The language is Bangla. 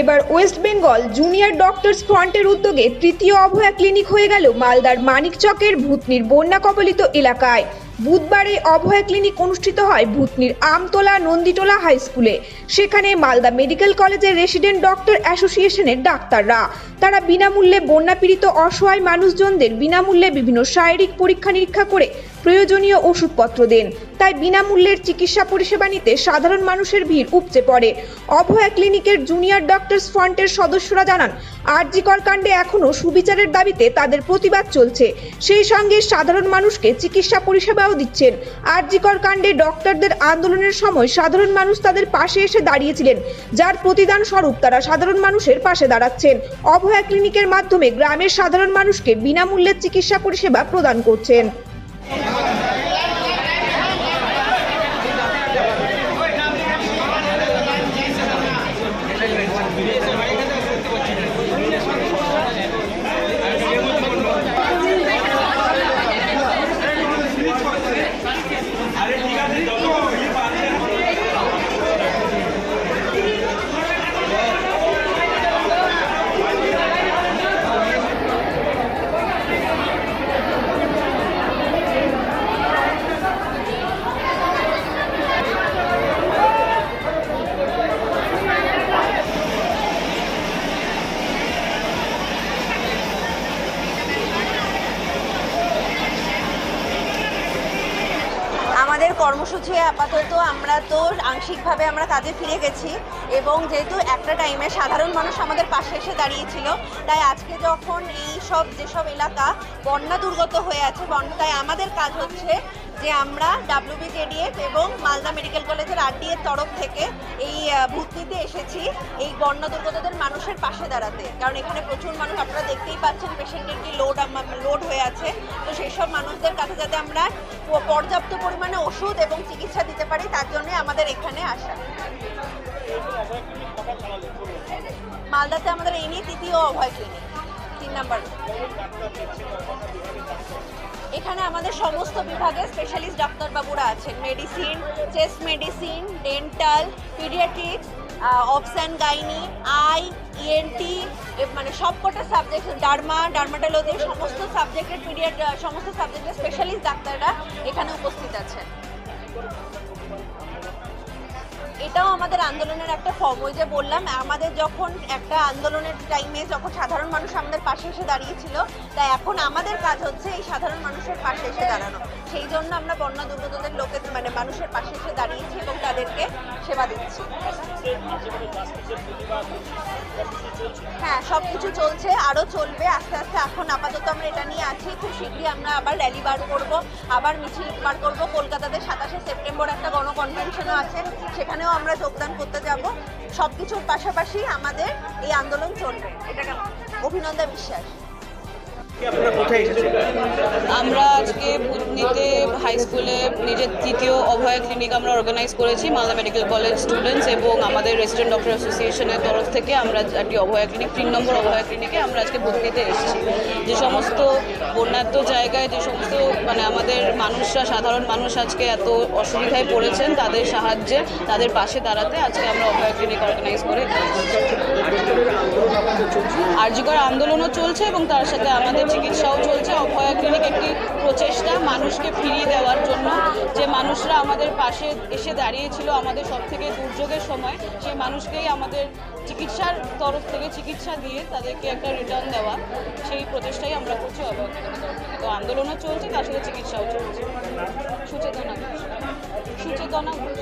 এবার ওয়েস্ট বেঙ্গল জুনিয়র ডক্টরস ফ্রন্টের উদ্যোগে তৃতীয় অভয়া ক্লিনিক হয়ে গেল মালদার মানিকচকের ভূতনির বন্যা কবলিত এলাকায়। বুধবার এই অভয়া ক্লিনিক অনুষ্ঠিত হয় ভূতনির আমতলা নন্দীটোলা হাই স্কুলে। সেখানে মালদা মেডিকেল কলেজের রেসিডেন্ট ডক্টর অ্যাসোসিয়েশনের ডাক্তাররা তারা বিনামূল্যে বন্যা পীড়িত অসহায় মানুষজনদের বিনামূল্যে বিভিন্ন শারীরিক পরীক্ষা নিরীক্ষা করে প্রয়োজনীয় ওষুধপত্র দেন। তাই বিনামূল্যের চিকিৎসা পরিষেবা নিতে সাধারণ মানুষের ভিড় উপচে পড়ে। অভয়া ক্লিনিকের জুনিয়র ডক্টরস ফ্রন্টের সদস্যরা জানান, আরজিকর কাণ্ডে এখনও সুবিচারের দাবিতে তাদের প্রতিবাদ চলছে। সেই সঙ্গে সাধারণ মানুষকে চিকিৎসা পরিষেবাও দিচ্ছেন। আরজিকর কাণ্ডে ডক্টরদের আন্দোলনের সময় সাধারণ মানুষ তাদের পাশে এসে দাঁড়িয়েছিলেন, যার প্রতিদান স্বরূপ তারা সাধারণ মানুষের পাশে দাঁড়াচ্ছেন। অভয়া ক্লিনিকের মাধ্যমে গ্রামের সাধারণ মানুষকে বিনামূল্যে চিকিৎসা পরিষেবা প্রদান করছেন। আমাদের কর্মসূচি আপাতত আমরা তো আংশিকভাবে আমরা কাজে ফিরে গেছি এবং যেহেতু একটা টাইমে সাধারণ মানুষ আমাদের পাশে এসে দাঁড়িয়েছিল, তাই আজকে যখন যেসব এলাকা বন্যা দুর্গত হয়ে আছে তাই আমাদের কাজ হচ্ছে যে আমরা WBJDF এবং মালদা মেডিকেল কলেজের RDA তরফ থেকে এই ভূতনিতে এসেছি এই বন্যা দুর্গতদের মানুষের পাশে দাঁড়াতে। কারণ এখানে প্রচুর মানুষ, আপনারা দেখতেই পাচ্ছেন পেশেন্টের কি লোড হয়ে আছে। তো সেই সব মানুষদের কাছে যাতে আমরা পর্যাপ্ত পরিমাণে ওষুধ এবং চিকিৎসা দিতে পারি, তার জন্য আমাদের এখানে আসা। মালদাতে আমাদের এই নিয়ে তৃতীয় অভয় ক্লিনিক, 3 নম্বর। এখানে আমাদের সমস্ত বিভাগে স্পেশালিস্ট ডাক্তারবাবুরা আছেন, medicine, chest medicine, dental, paediatrics, obs and gynae, ENT, মানে সবকটা সাবজেক্ট, ডার্মাটোলজি, সমস্ত সাবজেক্টের স্পেশালিস্ট ডাক্তাররা এখানে উপস্থিত আছেন। এটাও আমাদের আন্দোলনের একটা ফর্ম। ওই যে বললাম, আমাদের যখন একটা আন্দোলনের টাইমে যখন সাধারণ মানুষ আমাদের পাশে এসে দাঁড়িয়েছিল, তাই এখন আমাদের কাজ হচ্ছে এই সাধারণ মানুষের পাশে এসে দাঁড়ানো। সেই জন্য আমরা বন্যা দুর্গতদের মানুষের পাশে এসে দাঁড়িয়েছি এবং তাদেরকে সেবা দিচ্ছি। হ্যাঁ, সব কিছু চলছে, আরও চলবে আস্তে আস্তে। এখন আপাতত আমরা এটা নিয়ে আছি, খুব শীঘ্রই আমরা আবার র্যালি বার করব, আবার মিছিল বার করব। কলকাতাতে 27শে সেপ্টেম্বর একটা গণকনভেনশনও আছে, সেখানেও আমরা যোগদান করতে যাব। সব কিছুর পাশাপাশি আমাদের এই আন্দোলন চলবে, এটাকে অভিনন্দন বিশ্বাস। আমরা আজকে ভূতনিতে হাই স্কুলে নিজের তৃতীয় অভয়া ক্লিনিক আমরা অর্গানাইজ করেছি। মালদা মেডিকেল কলেজ স্টুডেন্টস এবং আমাদের রেসিডেন্ট ডক্টর অ্যাসোসিয়েশনের তরফ থেকে আমরা একটি অভয়া ক্লিনিক, 3 নম্বর অভয়া ক্লিনিকে আমরা আজকে ভূতনিতে এসেছি। যে সমস্ত বন্যার্ত জায়গায় যে সমস্ত আমাদের মানুষরা, সাধারণ মানুষ আজকে এত অসুবিধায় পড়েছেন, তাদের সাহায্যে, তাদের পাশে দাঁড়াতে আজকে আমরা অভয়া ক্লিনিক অর্গানাইজ করে। আরজিকর আন্দোলনও চলছে এবং তার সাথে আমাদের চিকিৎসাও চলছে। অভয়া ক্লিনিক একটি প্রচেষ্টা মানুষকে ফিরিয়ে দেওয়ার জন্য, যে মানুষরা আমাদের পাশে এসে দাঁড়িয়েছিল আমাদের সবথেকে দুর্যোগের সময়, সেই মানুষকেই আমাদের চিকিৎসার তরফ থেকে চিকিৎসা দিয়ে তাদেরকে একটা রিটার্ন দেওয়া, সেই প্রচেষ্টাই আমরা করছি অভয়া ক্লিনিকের তরফ থেকে। তো আন্দোলনও চলছে, তার সাথে চিকিৎসাও চলছে। সুচেতনা ঘোষ।